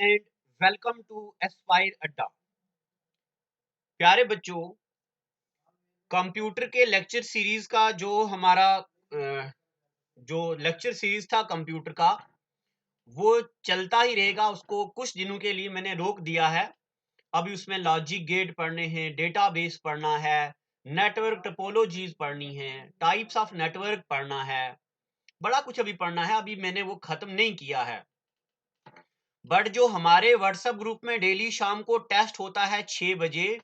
And welcome to Aspire अड्डा। प्यारे बच्चों, कंप्यूटर के लेक्चर सीरीज का जो हमारा जो लेक्चर सीरीज था कंप्यूटर का, वो चलता ही रहेगा। उसको कुछ दिनों के लिए मैंने रोक दिया है। अभी उसमें लॉजिक गेट पढ़ने हैं, डेटाबेस पढ़ना है, नेटवर्क टोपोलॉजीज पढ़नी है, टाइप्स ऑफ नेटवर्क पढ़ना है, बड़ा कुछ अभी पढ़ना है। अभी मैंने वो खत्म नहीं किया है। बट जो हमारे व्हाट्सएप ग्रुप में डेली शाम को टेस्ट होता है 6 बजे,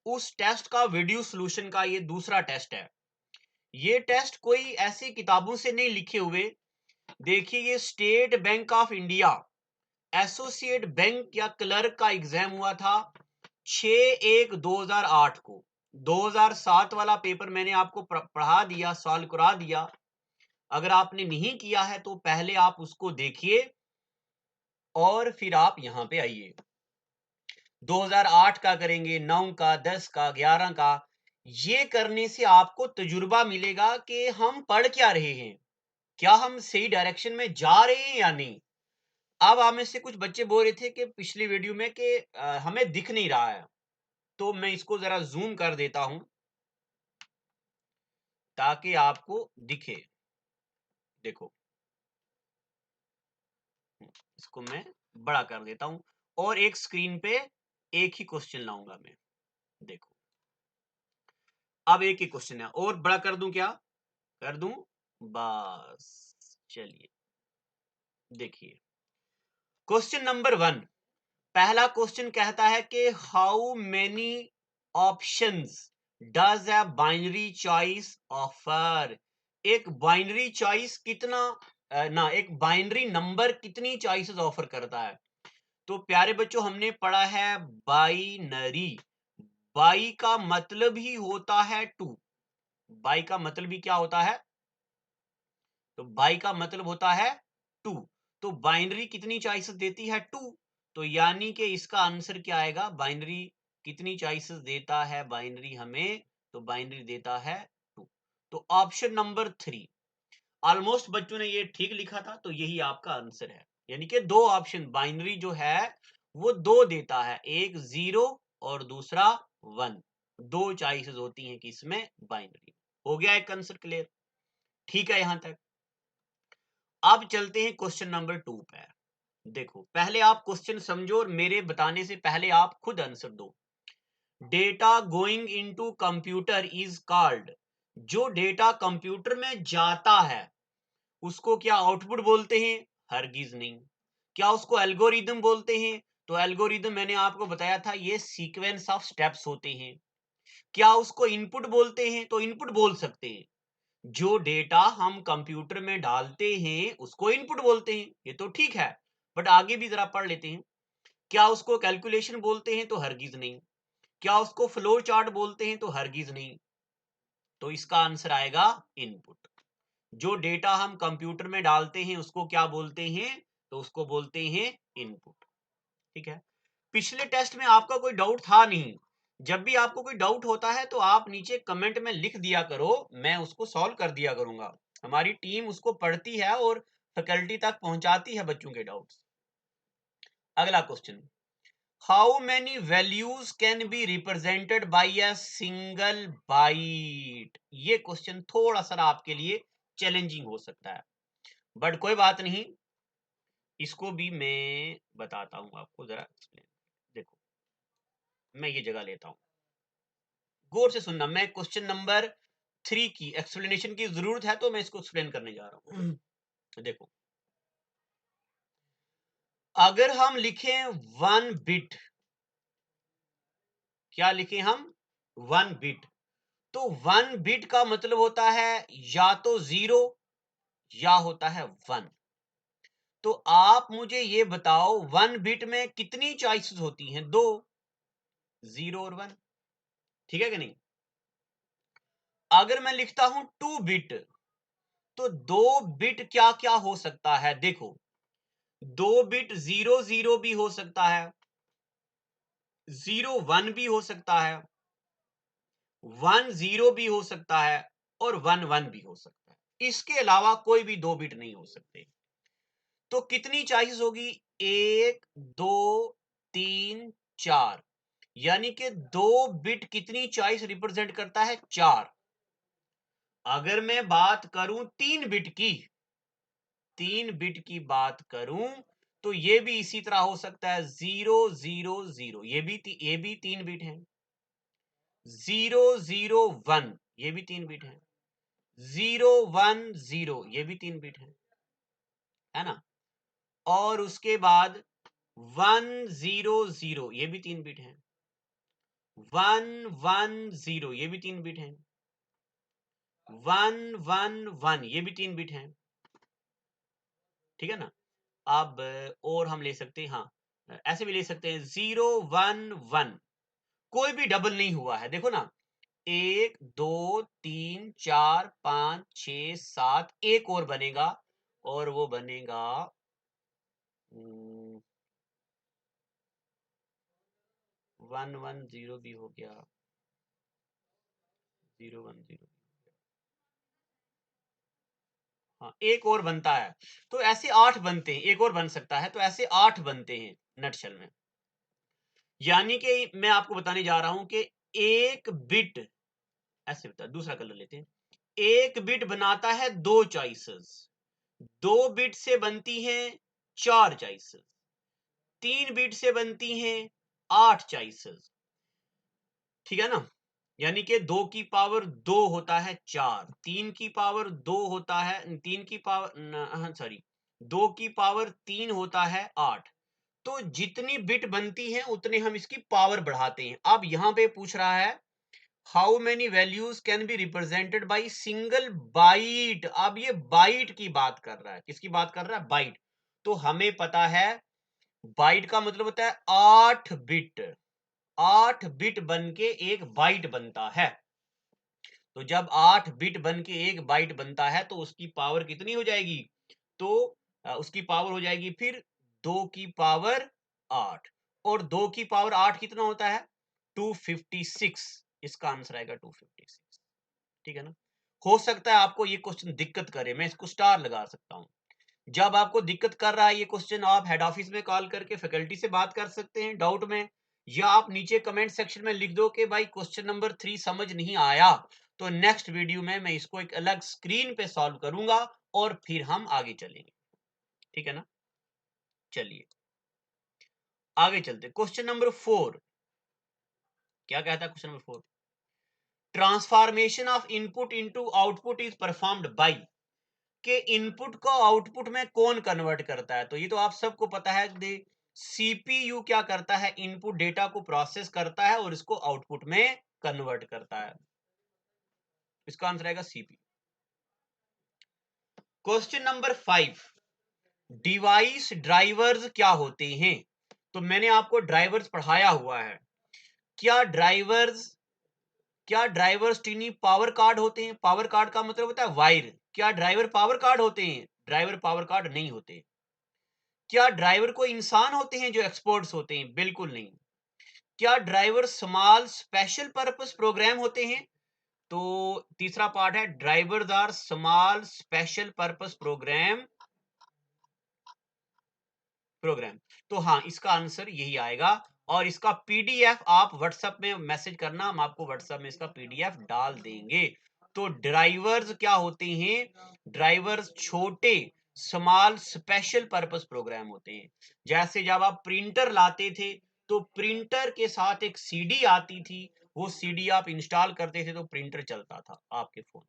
उस टेस्ट का वीडियो सॉल्यूशन का ये दूसरा टेस्ट है। ये टेस्ट कोई ऐसी किताबों से नहीं लिखे हुए। देखिए, ये state bank of India associate bank या क्लर्क का एग्जाम हुआ था 6/1/2008 को। 2007 वाला पेपर मैंने आपको पढ़ा दिया, सॉल्व करा दिया। अगर आपने नहीं किया है तो पहले आप उसको देखिए और फिर आप यहां पे आइए। 2008 का करेंगे, 9 का, 10 का, 11 का। ये करने से आपको तजुर्बा मिलेगा कि हम पढ़ क्या रहे हैं, क्या हम सही डायरेक्शन में जा रहे हैं या नहीं। अब आप में से कुछ बच्चे बोल रहे थे कि पिछली वीडियो में कि हमें दिख नहीं रहा है, तो मैं इसको जरा जूम कर देता हूं ताकि आपको दिखे। देखो, इसको मैं बड़ा कर देता हूं और एक स्क्रीन पे एक ही क्वेश्चन लाऊंगा मैं। देखो, अब एक ही क्वेश्चन है और बड़ा कर दूं क्या? कर दूं? बस, चलिए देखिए। क्वेश्चन नंबर 1, पहला क्वेश्चन कहता है कि how many options does a binary choice offer. एक बाइनरी चॉइस कितना एक बाइनरी नंबर कितनी चॉइसेस ऑफर करता है। तो प्यारे बच्चों, हमने पढ़ा है बाइनरी। बाई का मतलब ही होता है टू। बाई का मतलब ही क्या होता है? तो बाई का मतलब होता है टू। तो बाइनरी कितनी चॉइसेस देती है? टू। तो यानी कि इसका आंसर क्या आएगा? बाइनरी कितनी चॉइसेस देता है बाइनरी हमें? तो बाइनरी देता है टू। तो ऑप्शन नंबर 3, ऑलमोस्ट बच्चों ने ये ठीक लिखा था, तो यही आपका आंसर है। यानी कि दो ऑप्शन बाइनरी जो है वो दो देता है, एक 0 और दूसरा 1। दो चॉइसेस होती हैं किसमें? बाइनरी। हो गया एक आंसर क्लियर? ठीक है यहां तक। अब चलते हैं क्वेश्चन नंबर 2 पे। देखो, पहले आप क्वेश्चन समझो और मेरे बताने से पहले आप खुद आंसर दो। Data going into computer is called. जो डेटा कंप्यूटर में जाता है उसको क्या आउटपुट बोलते हैं? हरगिज नहीं। क्या उसको एल्गोरिदम बोलते हैं? तो एल्गोरिदम मैंने आपको बताया था, ये सीक्वेंस ऑफ स्टेप्स होते हैं। क्या उसको इनपुट बोलते हैं? तो इनपुट बोल सकते हैं। जो डेटा हम कंप्यूटर में डालते हैं उसको इनपुट बोलते हैं, ये तो ठीक है। बट आगे भी जरा पढ़ लेते हैं। क्या उसको कैलकुलेशन बोलते हैं? तो हरगिज नहीं। क्या उसको फ्लो चार्ट बोलते हैं? तो हरगिज नहीं। तो इसका आंसर आएगा इनपुट। जो डेटा हम कंप्यूटर में डालते हैं उसको क्या बोलते हैं? तो उसको बोलते हैं इनपुट। ठीक है। पिछले टेस्ट में आपका कोई डाउट था नहीं। जब भी आपको कोई डाउट होता है तो आप नीचे कमेंट में लिख दिया करो, मैं उसको सॉल्व कर दिया करूंगा। हमारी टीम उसको पढ़ती है और फैकल्टी तक पहुंचाती है बच्चों के डाउट्स। अगला question, how many values can be represented by a single byte. ये क्वेश्चन थोड़ा सा आपके लिए चैलेंजिंग हो सकता है, बट कोई बात नहीं, इसको भी मैं बताता हूं आपको, जरा एक्सप्लेन। देखो, मैं ये जगह लेता हूं, गौर से सुनना। मैं क्वेश्चन नंबर 3 की एक्सप्लेनेशन की जरूरत है तो मैं इसको एक्सप्लेन करने जा रहा हूं। देखो, अगर हम लिखें 1 बिट, क्या लिखें हम? 1 बिट। तो 1 बिट का मतलब होता है या तो 0 या होता है 1। तो आप मुझे ये बताओ, 1 बिट में कितनी चॉइसेस होती हैं? दो, 0 और 1। ठीक है कि नहीं? अगर मैं लिखता हूं 2 बिट, तो 2 बिट क्या क्या हो सकता है? देखो, 2 बिट 0 0 भी हो सकता है, 0 1 भी हो सकता है, 1 0 भी हो सकता है और 1 1 भी हो सकता है। इसके अलावा कोई भी 2 बिट नहीं हो सकते। तो कितनी चॉइसेस होगी? 1 2 3 4, यानी कि 2 बिट कितनी चॉइस रिप्रेजेंट करता है? 4। अगर मैं बात करूं 3 बिट की बात करूं तो ये भी इसी तरह हो सकता है 0 0 0, ये भी 3 बिट है। 0 0 1, ये भी 3 बिट है। 0 1 0, ये भी 3 बिट है ना। और उसके बाद 1 0 0, ये भी 3 बिट है। 1 1 0, ये भी 3 बिट है। 1 1 1, ये भी 3 बिट है। ठीक है ना। अब और हम ले सकते हैं, हाँ ऐसे भी ले सकते हैं 0 1 1, कोई भी डबल नहीं हुआ है, देखो ना। 1 2 3 4 5 6 7, एक और बनेगा और वो बनेगा 1 1 0 भी हो गया, 0 1 0। हाँ एक और बनता है, तो ऐसे 8 बनते हैं, एक और बन सकता है, तो ऐसे 8 बनते हैं नटशेल में। यानी कि मैं आपको बताने जा रहा हूं कि एक बिट, ऐसे बता, दूसरा कलर लेते हैं। एक बिट बनाता है 2 चॉइसेस, 2 बिट से बनती हैं 4 चॉइसेस, 3 बिट से बनती हैं 8 चॉइसेस। ठीक है ना। यानी कि 2 की पावर 2 होता है 4, 3 की पावर 2 होता है, 3 की पावर सॉरी 2 की पावर 3 होता है 8। तो जितनी बिट बनती है उतने हम इसकी पावर बढ़ाते हैं। अब यहां पे पूछ रहा है how many values can be represented by single byte. अब ये बाइट की बात कर रहा है, किसकी बात कर रहा है? बाइट। तो हमें पता है बाइट का मतलब होता है 8 बिट, 8 बिट बन के एक बाइट बनता है। तो जब 8 बिट बन के एक बाइट बनता है तो उसकी पावर कितनी हो जाएगी? तो उसकी पावर हो जाएगी फिर 2 की पावर 8, और 2 की पावर 8 कितना होता है? 256। इसका आंसर आएगा 256। ठीक है ना। हो सकता है आपको ये क्वेश्चन दिक्कत करे, मैं इसको स्टार लगा सकता हूं। जब आपको दिक्कत कर रहा है ये क्वेश्चन, आप हेड ऑफिस में कॉल करके फैकल्टी से बात कर सकते हैं डाउट में, या आप नीचे कमेंट सेक्शन में लिख दो कि भाई क्वेश्चन नंबर 3 समझ नहीं आया, तो नेक्स्ट वीडियो में मैं इसको एक अलग स्क्रीन पे सॉल्व करूंगा और फिर हम आगे चलेंगे। ठीक है ना। चलिए आगे चलते, क्वेश्चन नंबर 4 क्या कहता है? Question number 4, transformation of input into output is performed by, के इनपुट को आउटपुट में कौन कन्वर्ट करता है? तो ये तो आप सबको पता है, सीपीयू क्या करता है? इनपुट डेटा को प्रोसेस करता है और इसको आउटपुट में कन्वर्ट करता है। इसका आंसर आएगा CPU. Question number 5, device drivers क्या होते हैं? तो मैंने आपको ड्राइवर्स पढ़ाया हुआ है। क्या ड्राइवर्स टीनी पावर कार्ड होते हैं? पावर कार्ड का मतलब होता है वायर। क्या ड्राइवर पावर कार्ड होते हैं? ड्राइवर पावर कार्ड नहीं होते। क्या ड्राइवर कोई इंसान होते हैं जो एक्सपर्ट्स होते हैं? बिल्कुल नहीं। क्या driver small special purpose program होते हैं? तो तीसरा पार्ट है drivers are small special purpose program. तो हाँ इसका आंसर यही आएगा, और इसका पीडीएफ आप व्हाट्सएप में मैसेज करना, हम आपको व्हाट्सएप में इसका पीडीएफ डाल देंगे। तो ड्राइवर्स क्या होते हैं? ड्राइवर्स छोटे स्मॉल स्पेशल पर्पस प्रोग्राम होते हैं। जैसे जब आप प्रिंटर लाते थे तो प्रिंटर के साथ एक सीडी आती थी, वो सीडी आप इंस्टॉल करते थे तो प्रिंटर चलता था आपके फोन।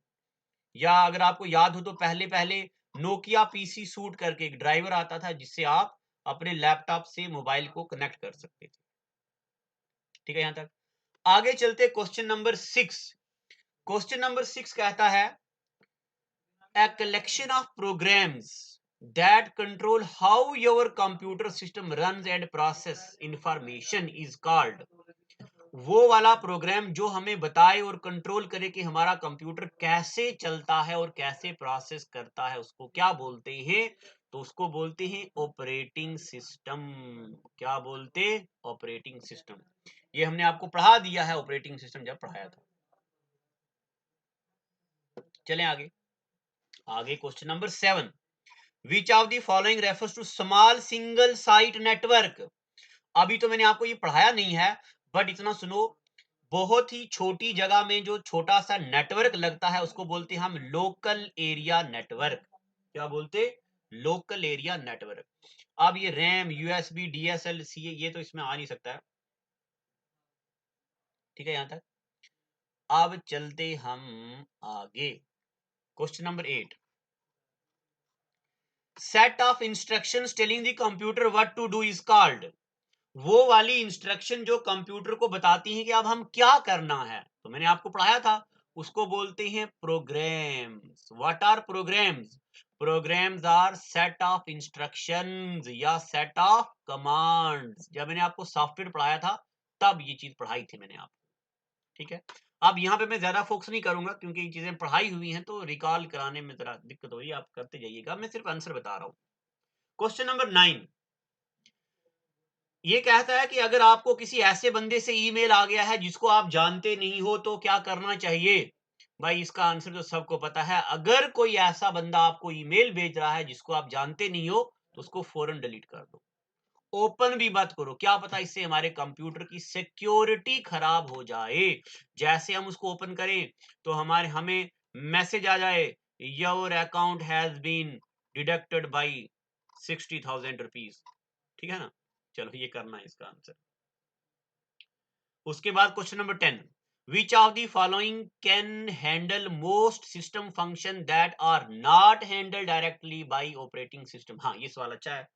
या अगर आपको याद हो तो पहले पहले नोकिया पीसी सूट करके एक ड्राइवर आता था जिससे आप अपने लैपटॉप से मोबाइल को कनेक्ट कर सकते थे। ठीक है, यहां तक। आगे चलते क्वेश्चन नंबर 6। क्वेश्चन नंबर 6 कहता है a collection of programs that control how your computer system runs and process information is called। वो वाला प्रोग्राम जो हमें बताए और कंट्रोल करे कि हमारा कंप्यूटर कैसे चलता है और कैसे प्रोसेस करता है, उसको क्या बोलते हैं? तो उसको बोलते हैं ऑपरेटिंग सिस्टम। क्या बोलते? Operating system. ये हमने आपको पढ़ा दिया है ऑपरेटिंग सिस्टम जब पढ़ाया था। चलें आगे। आगे question number 7, which of the following refers to small single site network. अभी तो मैंने आपको ये पढ़ाया नहीं है, बट इतना सुनो, बहुत ही छोटी जगह में जो छोटा सा नेटवर्क लगता है उसको बोलते हैं हम लोकल एरिया नेटवर्क। क्या बोलते? Local area network. अब ये रैम, यूएसबी, डीएसएल, सी, ये तो इसमें आ नहीं सकता है। ठीक है, यहां तक। अब चलते हम आगे। Question number 8, set of instructions telling the computer what to do is called. वो वाली इंस्ट्रक्शन जो कंप्यूटर को बताती हैं कि अब हम क्या करना है, तो मैंने आपको पढ़ाया था, उसको बोलते हैं programs. What are programs? Programs are set of instructions या सेट ऑफ कमांड्स। जब मैंने आपको सॉफ्टवेयर पढ़ाया था तब ये चीज पढ़ाई थी मैंने आपको। ठीक है, अब यहाँ पे मैं ज्यादा फोकस नहीं करूंगा क्योंकि ये चीजें पढ़ाई हुई हैं, तो रिकॉल कराने में जरा दिक्कत हो रही है, आप करते जाइएगा, मैं सिर्फ आंसर बता रहा हूँ। क्वेश्चन नंबर 9 ये कहता है कि अगर आपको किसी ऐसे बंदे से ईमेल आ गया है जिसको आप जानते नहीं हो तो क्या करना चाहिए? भाई इसका आंसर तो सबको पता है, अगर कोई ऐसा बंदा आपको ईमेल भेज रहा है जिसको आप जानते नहीं हो तो उसको फौरन डिलीट कर दो, ओपन भी मत करो। क्या पता इससे हमारे कंप्यूटर की सिक्योरिटी खराब हो जाए। जैसे हम उसको ओपन करें तो हमें मैसेज आ जाए, your account has been deducted by 60,000 rupees. ठीक है ना, चलो ये करना है इसका आंसर। उसके बाद question number 10, which of the following can handle most system function that are not handle directly by operating system. हाँ, ये सवाल अच्छा है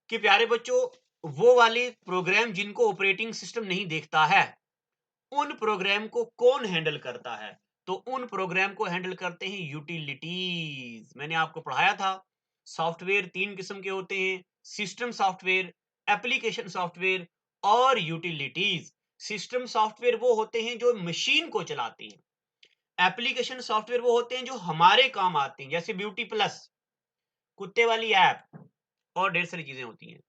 कि प्यारे बच्चों, वो वाले प्रोग्राम जिनको ऑपरेटिंग सिस्टम नहीं देखता है उन प्रोग्राम को कौन हैंडल करता है? तो उन प्रोग्राम को हैंडल करते हैं यूटिलिटीज। मैंने आपको पढ़ाया था, सॉफ्टवेयर 3 किस्म के होते हैं, सिस्टम सॉफ्टवेयर, एप्लीकेशन सॉफ्टवेयर और यूटिलिटीज। सिस्टम सॉफ्टवेयर वो होते हैं जो मशीन को चलाते हैं, एप्लीकेशन सॉफ्टवेयर वो होते हैं जो हमारे काम आते हैं, जैसे ब्यूटी प्लस, कुत्ते वाली ऐप और ढेर सारी चीजें होती हैं।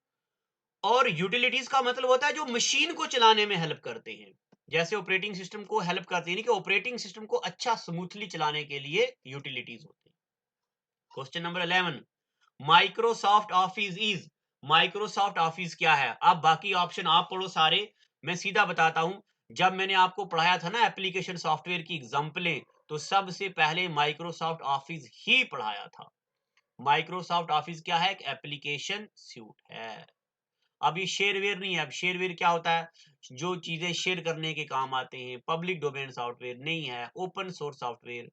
और यूटिलिटीज का मतलब होता है जो मशीन को चलाने में हेल्प करते हैं, जैसे ऑपरेटिंग सिस्टम को हेल्प करते हैं कि ऑपरेटिंग सिस्टम को अच्छा स्मूथली चलाने के लिए यूटिलिटीज होते हैं। Question number 11, Microsoft office is. Microsoft office क्या है? अब बाकी ऑप्शन आप पढ़ो सारे, मैं सीधा बताता हूं। जब मैंने आपको पढ़ाया था ना एप्लीकेशन सॉफ्टवेयर की एग्जांपलें, तो सबसे पहले माइक्रोसॉफ्ट ऑफिस ही पढ़ाया था। माइक्रोसॉफ्ट ऑफिस क्या है? एक एप्लीकेशन सूट है। अब ये शेयरवेयर नहीं है। अब शेयरवेयर क्या होता है? जो चीजें शेयर करने के काम आते हैं। पब्लिक डोमेन सॉफ्टवेयर नहीं है, open source software,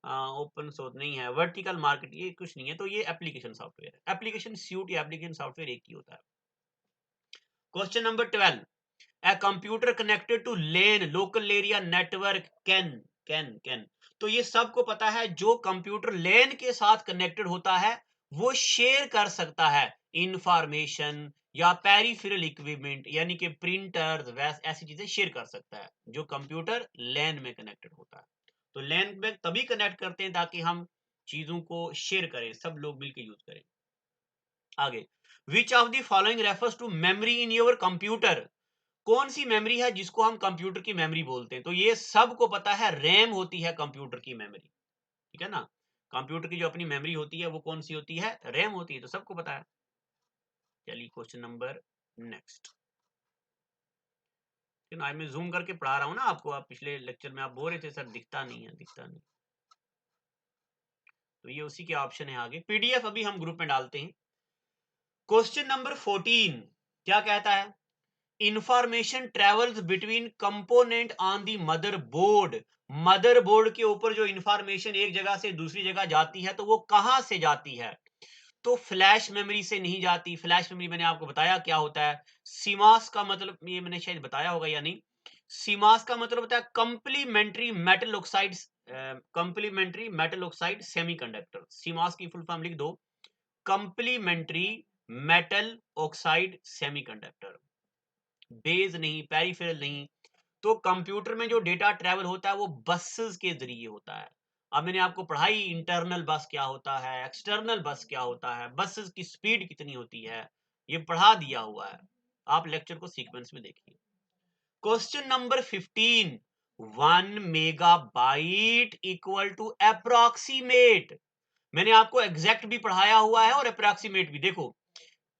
open source नहीं है, वर्टिकल मार्केट, ये कुछ नहीं है। तो ये एप्लीकेशन सॉफ्टवेयर है। एप्लीकेशन सूट या एप्लीकेशन सॉफ्टवेयर एक ही होता है। Question number 12, a computer connected to LAN local area network can। तो ये सबको पता है, जो कंप्यूटर LAN के साथ कनेक्टेड होता है वो शेयर कर सकता है इंफॉर्मेशन या पेरिफेरल इक्विपमेंट, यानी कि प्रिंटर्स, वैस ऐसी चीजें शेयर कर सकता है जो कंप्यूटर LAN में कनेक्टेड होता है। तो LAN में तभी कनेक्ट करते हैं ताकि हम चीजों को शेयर करें, सब लोग मिलकर यूज करें। आगे, which of the following refers to memory in your computer. कौन सी मेमोरी है जिसको हम कंप्यूटर की मेमोरी बोलते हैं? तो ये सबको पता है, रैम होती है कंप्यूटर की मेमोरी। ठीक है ना, कंप्यूटर की जो अपनी मेमोरी होती है वो कौन सी होती है? रैम होती है, तो सबको पता है। चलिए क्वेश्चन नंबर नेक्स्ट। आज मैं जूम करके पढ़ा रहा हूं ना आपको, आप पिछले लेक्चर में आप बोल रहे थे सर दिखता नहीं है, दिखता नहीं, तो ये उसी के ऑप्शन है। आगे पीडीएफ अभी हम ग्रुप में डालते हैं। क्वेश्चन नंबर 14 क्या कहता है? Information travels between component on the motherboard. Motherboard के ऊपर जो इंफॉर्मेशन एक जगह से दूसरी जगह जाती है तो वो कहां से जाती है? तो फ्लैश मेमोरी से नहीं जाती। फ्लैश मेमोरी मैंने आपको बताया क्या होता है। सीमास का मतलब, ये मैंने शायद बताया होगा या नहीं, सीमास का मतलब होता है complementary metal oxide, complementary metal oxide semiconductor. Seema's की फुल फॉर्म लिख दो, complementary metal oxide semiconductor. Base नहीं, पेरिफेरल नहीं। तो कंप्यूटर में जो डेटा ट्रेवल होता है वो बसेस के जरिए होता है। अब मैंने आपको पढ़ाई इंटरनल बस क्या होता है, एक्सटर्नल बस क्या होता है, बसेस की स्पीड कितनी होती है, ये पढ़ा दिया हुआ है। आप लेक्चर को सीक्वेंस में देखिए। Question number 15, 1 megabyte equal to approximate. मैंने आपको एग्जैक्ट भी पढ़ाया हुआ है और अप्रॉक्सीमेट भी। देखो,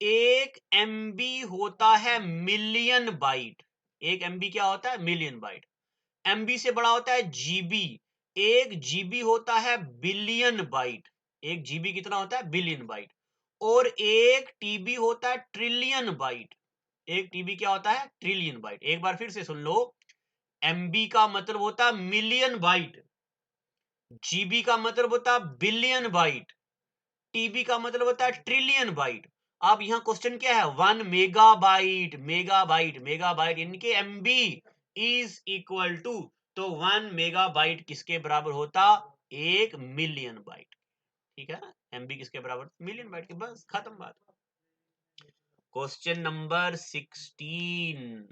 1 MB होता है मिलियन बाइट। 1 MB क्या होता है? Million bite. MB से बड़ा होता है GB। 1 GB होता है बिलियन बाइट। 1 GB कितना होता है? Billion byte. और 1 TB होता है ट्रिलियन बाइट। 1 TB क्या होता है? Trillion byte. एक बार फिर से सुन लो, MB का मतलब होता है मिलियन बाइट, GB का मतलब होता है बिलियन बाइट, TB का मतलब होता है ट्रिलियन बाइट। अब यहां क्वेश्चन क्या है? 1 मेगाबाइट। मेगाबाइट, मेगाबाइट यानी कि MB इज इक्वल टू, तो 1 मेगाबाइट किसके बराबर होता? 1 मिलियन बाइट। ठीक है ना? MB किसके बराबर? मिलियन बाइट के। बस खत्म बात। Question number 16।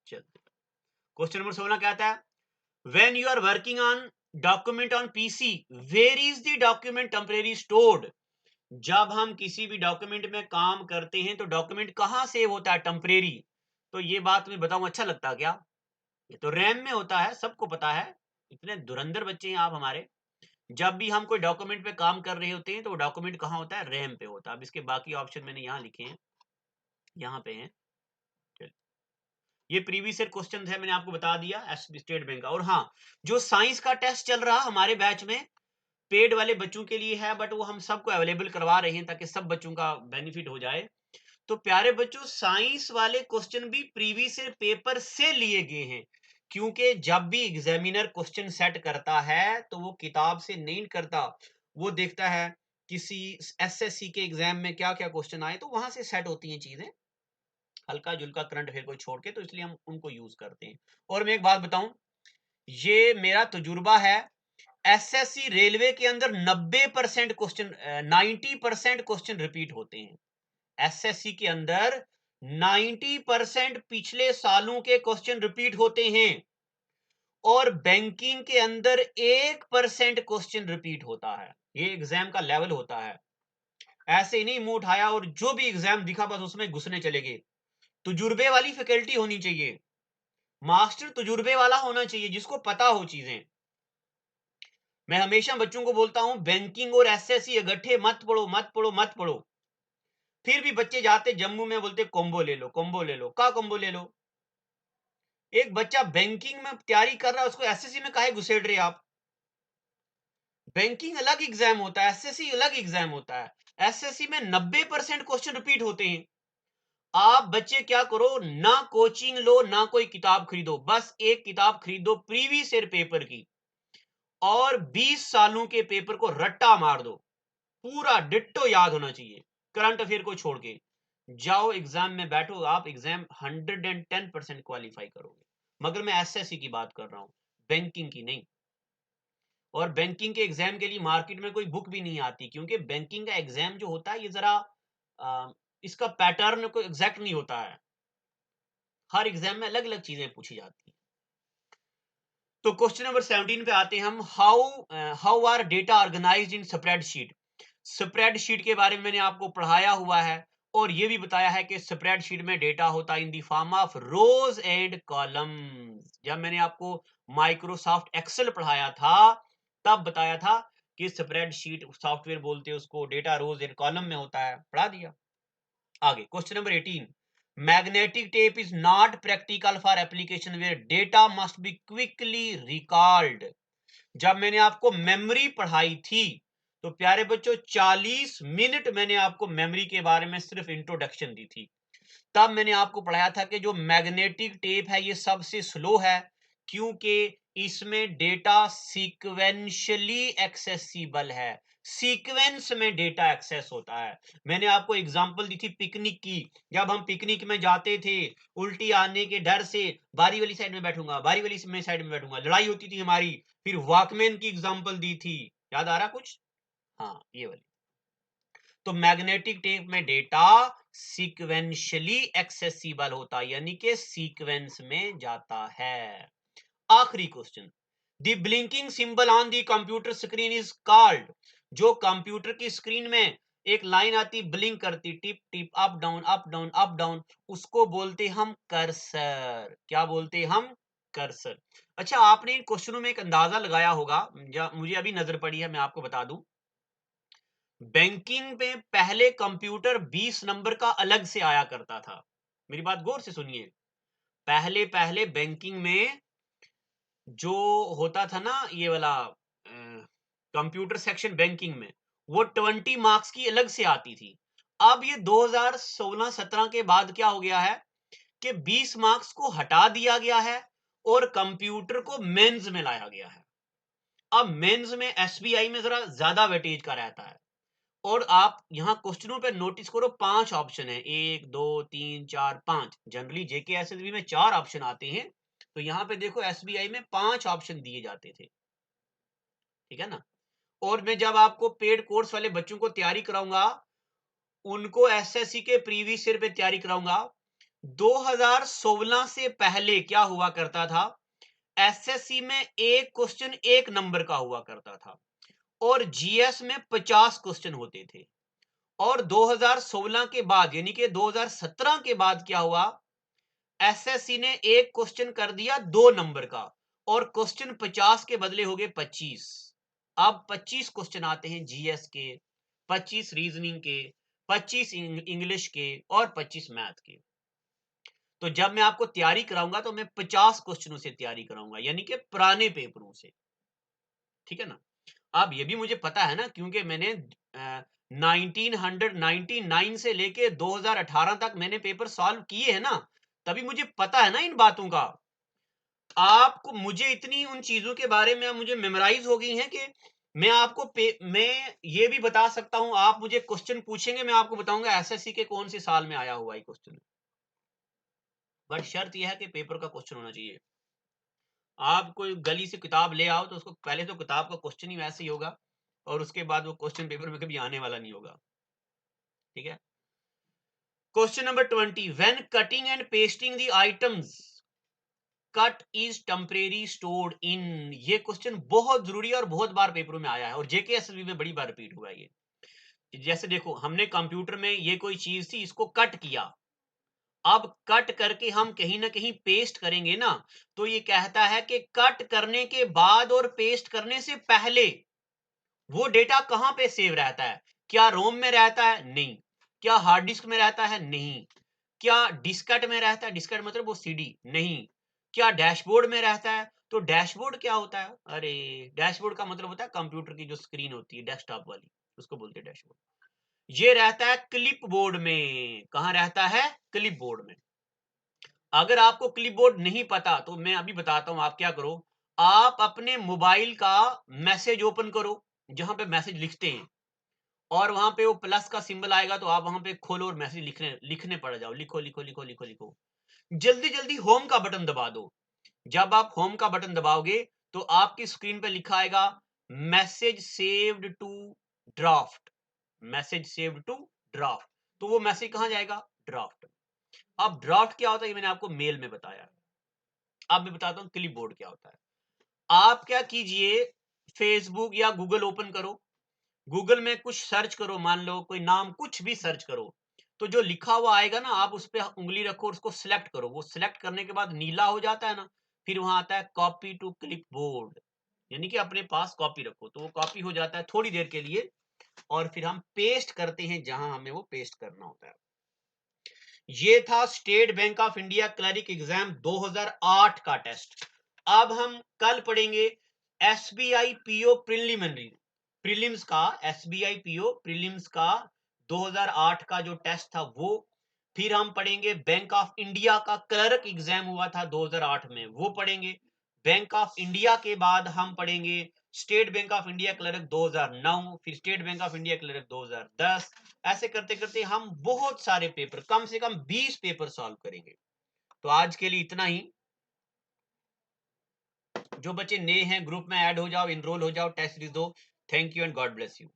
चल, क्वेश्चन नंबर 16 क्या आता है? When you are working on document on PC, where is the document temporarily stored? जब हम किसी भी डॉक्यूमेंट में काम करते हैं तो डॉक्यूमेंट कहां सेव होता है? टेम्परेरी। तो ये बात मैं बताऊं, अच्छा लगता क्या? ये तो रैम में होता है, सबको पता है। इतने धुरंधर बच्चे हैं आप हमारे। जब भी हम कोई डॉक्यूमेंट पे काम कर रहे होते हैं तो डॉक्यूमेंट कहां होता है? रैम पे होता है। अब इसके बाकी ऑप्शन मैंने यहां लिखे हैं, यहां पे हैं। ये प्रीवियस ईयर क्वेश्चन है, मैंने आपको बता दिया स्टेट बैंक का। और हाँ, जो साइंस का टेस्ट चल रहा हमारे बैच में, पेड वाले बच्चों के लिए है, बट वो हम सबको अवेलेबल करवा रहे हैं ताकि सब बच्चों का बेनिफिट हो जाए। तो प्यारे बच्चों, साइंस वाले क्वेश्चन भी प्रीवियस ईयर पेपर से लिए गए हैं, क्योंकि जब भी एग्जामिनर क्वेश्चन सेट करता है तो वो किताब से नहीं करता, वो देखता है किसी SSC के एग्जाम में क्या क्या क्वेश्चन आए, तो वहां से सेट होती हैं चीजें, हल्का जुल्का करंट अफेयर को छोड़ के। तो इसलिए हम उनको यूज करते हैं। और मैं एक बात बताऊं, ये मेरा तजुर्बा है, SSC रेलवे के अंदर 90% क्वेश्चन, 90% क्वेश्चन रिपीट होते हैं। SSC के अंदर 90% पिछले सालों के क्वेश्चन रिपीट होते हैं। और बैंकिंग के अंदर 1% क्वेश्चन रिपीट होता है। ये एग्जाम का लेवल होता है। ऐसे ही नहीं मुंह उठाया और जो भी एग्जाम दिखा बस उसमें घुसने चले गए। तजुर्बे वाली फैकल्टी होनी चाहिए, मास्टर तजुर्बे वाला होना चाहिए, जिसको पता हो चीजें। मैं हमेशा बच्चों को बोलता हूं, बैंकिंग और SSC इकट्ठे मत पढ़ो, मत पढ़ो, मत पढ़ो। फिर भी बच्चे जाते जम्मू में, बोलते कॉम्बो ले लो, कॉम्बो ले लो। का कॉम्बो ले लो? एक बच्चा बैंकिंग में तैयारी कर रहा है, उसको SSC में काहे घुसेड़ रहे आप? बैंकिंग अलग एग्जाम होता है, SSC अलग एग्जाम होता है। SSC में 90% क्वेश्चन रिपीट होते हैं। आप बच्चे क्या करो, ना कोचिंग लो, ना कोई किताब खरीदो, बस एक किताब खरीदो प्रीवियस ईयर पेपर की, और 20 सालों के पेपर को रट्टा मार दो, पूरा डिट्टो याद होना चाहिए, करंट अफेयर को छोड़ के। जाओ एग्जाम में बैठो, आप एग्जाम 110% क्वालिफाई करोगे। मगर मैं SSC की बात कर रहा हूं, बैंकिंग की नहीं। और बैंकिंग के एग्जाम के लिए मार्केट में कोई बुक भी नहीं आती, क्योंकि बैंकिंग का एग्जाम जो होता है ये जरा इसका पैटर्न को एग्जैक्ट नहीं होता है। हर एग्जाम में अलग अलग चीजें पूछी जाती हैं। तो क्वेश्चन नंबर 17 पे आते हैं हम। How are data organized in spreadsheet? Spreadsheet के बारे में मैंने आपको पढ़ाया हुआ है, और ये भी बताया है कि स्प्रेडशीट में डेटा होता है in the form of rose and columns. जब मैंने आपको माइक्रोसॉफ्ट एक्सेल पढ़ाया था, तब बताया था कि स्प्रेडशीट सॉफ्टवेयर बोलते हैं उसको, डेटा रोज एंड कॉलम में होता है, पढ़ा दिया। आगे question number 18। Magnetic tape is not practical for application where data must be quickly recalled. जब मैंने आपको मेमोरी पढ़ाई थी, तो प्यारे बच्चों 40 मिनट मैंने आपको मेमोरी के बारे में सिर्फ इंट्रोडक्शन दी थी। तब मैंने आपको पढ़ाया था कि जो मैग्नेटिक टेप है ये सबसे स्लो है, क्योंकि इसमें डेटा सीक्वेंशियली एक्सेसिबल है, सीक्वेंस में डेटा एक्सेस होता है। मैंने आपको एग्जांपल दी थी पिकनिक की। जब हम पिकनिक में जाते थे, उल्टी आने के डर से बारी वाली साइड में बैठूंगा, बारी वाली साइड में बैठूंगा, लड़ाई होती थी हमारी। फिर वॉकमैन की एग्जांपल दी थी, याद आ रहा कुछ? हाँ, ये वाली। तो मैग्नेटिक टेप में डेटा सीक्वेंशियली एक्सेसिबल होता है, यानी कि सीक्वेंस में जाता है। आखिरी question. The blinking symbol on the computer screen is called. जो कंप्यूटर की स्क्रीन में एक लाइन आती, ब्लिंक करती, tip tip, up down up down up down, उसको बोलते हम कर्सर। क्या बोलते हम? कर्सर। अच्छा, आपने इन क्वेश्चनों में एक अंदाजा लगाया होगा, मुझे अभी नजर पड़ी है, मैं आपको बता दूं। बैंकिंग में पहले कंप्यूटर 20 नंबर का अलग से आया करता था। मेरी बात गौर से सुनिए। पहले पहले बैंकिंग में जो होता था ना, ये वाला कंप्यूटर सेक्शन बैंकिंग में, वो 20 मार्क्स की अलग से आती थी। अब ये 2016-17 के बाद क्या हो गया है कि 20 मार्क्स को हटा दिया गया है और कंप्यूटर को मेंस में लाया गया है। अब मेंस में एसबीआई में जरा ज्यादा वेटेज का रहता है। और आप यहां क्वेश्चनों पे नोटिस करो, 5 ऑप्शन है, 1 2 3 4 5। जनरली जेके एसएसबी में 4 ऑप्शन आते हैं, तो यहां पे देखो एसबीआई में 5 ऑप्शन दिए जाते थे। ठीक है ना। और मैं जब आपको पेड कोर्स वाले बच्चों को तैयारी कराऊंगा, उनको एसएससी के प्रीवियस ईयर पे तैयारी कराऊंगा। 2016 से पहले क्या हुआ करता था, एसएससी में एक क्वेश्चन 1 नंबर का हुआ करता था और जीएस में 50 क्वेश्चन होते थे। और 2016 के बाद यानी कि 2017 के बाद क्या हुआ, एसएससी ने एक क्वेश्चन कर दिया 2 नंबर का और क्वेश्चन 50 के बदले हो गए 25। अब 25 क्वेश्चन आते हैं जीएस के, 25 रीजनिंग के, 25 इंग्लिश के और 25 मैथ के। तो जब मैं आपको तैयारी कराऊंगा तो मैं 50 क्वेश्चनों से तैयारी कराऊंगा, यानी कि पुराने पेपरों से। ठीक है ना। अब ये भी मुझे पता है ना, क्योंकि मैंने 1999 से लेके 2018 तक मैंने पेपर सॉल्व किए हैं ना, तभी मुझे पता है ना इन बातों का। आपको मुझे इतनी उन चीजों के बारे में मुझे मेमोराइज हो गई है कि मैं आपको मैं ये भी बता सकता हूं। आप मुझे क्वेश्चन पूछेंगे, मैं आपको बताऊंगा एसएससी के कौन से साल में आया हुआ है क्वेश्चन। बट शर्त यह है कि पेपर का क्वेश्चन होना चाहिए। आप कोई गली से किताब ले आओ तो उसको पहले तो किताब का क्वेश्चन ही वैसे ही होगा और उसके बाद वो क्वेश्चन पेपर में कभी आने वाला नहीं होगा। ठीक है। Question number 20, when cutting and pasting the items cut is temporary stored in. ये क्वेश्चन बहुत जरूरी है और बहुत बार पेपरों में आया है और जेकेएसएसबी में बड़ी बार रिपीट हुआ है ये। जैसे देखो, हमने कंप्यूटर में ये कोई चीज थी, इसको कट किया। अब कट करके हम कहीं ना कहीं पेस्ट करेंगे ना, तो ये कहता है कि कट करने के बाद और पेस्ट करने से पहले वो डेटा कहां पे सेव रहता है। क्या रोम में रहता है? नहीं। क्या हार्ड डिस्क में रहता है? नहीं। क्या डिस्केट में रहता है? डिस्केट मतलब वो सीडी? नहीं। क्या डैशबोर्ड में रहता है? तो डैशबोर्ड क्या होता है? अरे, डैशबोर्ड का मतलब होता है कंप्यूटर की जो स्क्रीन होती है डेस्कटॉप वाली, उसको बोलते हैं डैशबोर्ड। ये रहता है क्लिप बोर्ड में। कहां रहता है? क्लिप बोर्ड में। अगर आपको क्लिपबोर्ड नहीं पता तो मैं अभी बताता हूं, आप क्या करो, आप अपने मोबाइल का मैसेज ओपन करो, जहां पे मैसेज लिखते हैं, और वहां पे वो प्लस का सिंबल आएगा, तो आप वहां पे खोलो और मैसेज लिखने लिखने पड़ जाओ। लिखो लिखो लिखो लिखो लिखो। जल्दी जल्दी होम का बटन दबा दो। जब आप होम का बटन दबाओगे तो आपकी स्क्रीन पे लिखा आएगा message saved to draft. Message saved to draft. तो वो मैसेज कहां जाएगा? ड्राफ्ट। अब ड्राफ्ट क्या होता है ये मैंने आपको मेल में बताया। अब मैं बताता हूं क्लिपबोर्ड क्या होता है। आप क्या कीजिए, फेसबुक या गूगल ओपन करो, गूगल में कुछ सर्च करो, मान लो कोई नाम कुछ भी सर्च करो, तो जो लिखा हुआ आएगा ना, आप उस पर उंगली रखो और उसको सिलेक्ट करो। वो सिलेक्ट करने के बाद नीला हो जाता है ना, फिर वहां आता है कॉपी टू क्लिपबोर्ड, यानी कि अपने पास कॉपी रखो, तो वो कॉपी हो जाता है थोड़ी देर के लिए और फिर हम पेस्ट करते हैं जहां हमें वो पेस्ट करना होता है। ये था state bank of India cleric exam 2008 का टेस्ट। अब हम कल पढ़ेंगे एसबीआई पीओ प्रिलिमिनरी प्रीलिम्स का, एसबीआई पीओ प्रीलिम्स का 2008 का जो टेस्ट था वो। फिर हम पढ़ेंगे बैंक ऑफ इंडिया का क्लर्क एग्जाम हुआ था 2008 में, वो पढ़ेंगे। बैंक ऑफ इंडिया के बाद हम पढ़ेंगे state bank of India clerk 2009, फिर state bank of India clerk 2010। ऐसे करते करते हम बहुत सारे पेपर, कम से कम 20 पेपर सॉल्व करेंगे। तो आज के लिए इतना ही। जो बच्चे नए हैं ग्रुप में ऐड हो जाओ, इनरोल हो जाओ, टेस्ट दो। Thank you and God bless you.